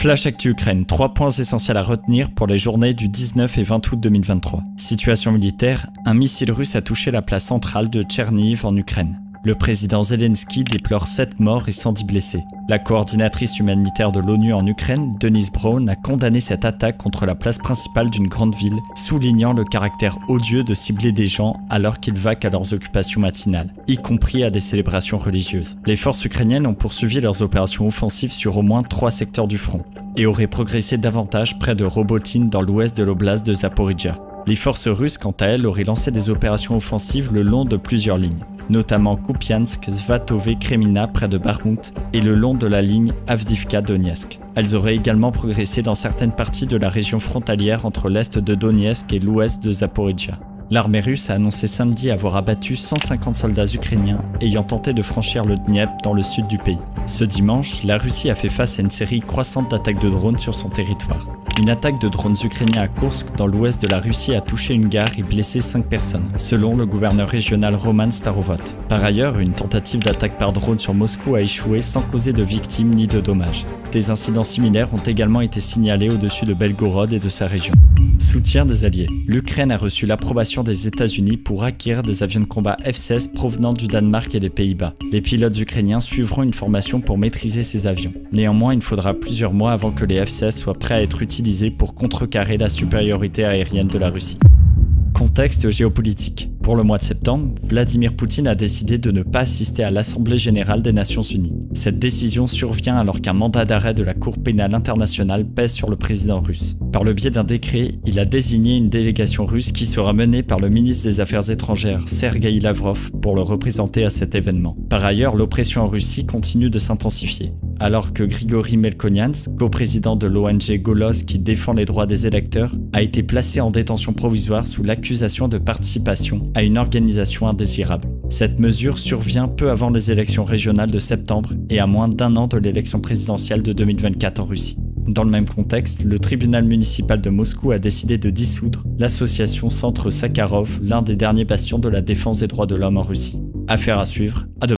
Flash Actu Ukraine, 3 points essentiels à retenir pour les journées du 19 et 20 août 2023. Situation militaire, un missile russe a touché la place centrale de Tchernihiv en Ukraine. Le président Zelensky déplore 7 morts et 110 blessés. La coordinatrice humanitaire de l'ONU en Ukraine, Denise Brown, a condamné cette attaque contre la place principale d'une grande ville, soulignant le caractère odieux de cibler des gens alors qu'ils vaquent à leurs occupations matinales, y compris à des célébrations religieuses. Les forces ukrainiennes ont poursuivi leurs opérations offensives sur au moins 3 secteurs du front, et auraient progressé davantage près de Robotyne dans l'ouest de l'oblast de Zaporizhzhia. Les forces russes, quant à elles, auraient lancé des opérations offensives le long de plusieurs lignes, notamment Kupiansk, Svatove, Kremina près de Bakhmut et le long de la ligne Avdiivka-Donetsk. Elles auraient également progressé dans certaines parties de la région frontalière entre l'est de Donetsk et l'ouest de Zaporizhzhia. L'armée russe a annoncé samedi avoir abattu 150 soldats ukrainiens ayant tenté de franchir le Dniepr dans le sud du pays. Ce dimanche, la Russie a fait face à une série croissante d'attaques de drones sur son territoire. Une attaque de drones ukrainiens à Koursk, dans l'ouest de la Russie, a touché une gare et blessé 5 personnes, selon le gouverneur régional Roman Starovot. Par ailleurs, une tentative d'attaque par drone sur Moscou a échoué sans causer de victimes ni de dommages. Des incidents similaires ont également été signalés au-dessus de Belgorod et de sa région. Soutien des alliés. L'Ukraine a reçu l'approbation des États-Unis pour acquérir des avions de combat F-16 provenant du Danemark et des Pays-Bas. Les pilotes ukrainiens suivront une formation pour maîtriser ces avions. Néanmoins, il faudra plusieurs mois avant que les F-16 soient prêts à être utilisés pour contrecarrer la supériorité aérienne de la Russie. Contexte géopolitique. Pour le mois de septembre, Vladimir Poutine a décidé de ne pas assister à l'Assemblée générale des Nations unies. Cette décision survient alors qu'un mandat d'arrêt de la Cour pénale internationale pèse sur le président russe. Par le biais d'un décret, il a désigné une délégation russe qui sera menée par le ministre des Affaires étrangères, Sergueï Lavrov, pour le représenter à cet événement. Par ailleurs, l'oppression en Russie continue de s'intensifier. Alors que Grigory Melkonians, coprésident de l'ONG Golos qui défend les droits des électeurs, a été placé en détention provisoire sous l'accusation de participation à une organisation indésirable. Cette mesure survient peu avant les élections régionales de septembre et à moins d'1 an de l'élection présidentielle de 2024 en Russie. Dans le même contexte, le tribunal municipal de Moscou a décidé de dissoudre l'association Centre Sakharov, l'un des derniers bastions de la défense des droits de l'homme en Russie. Affaire à suivre, à demain.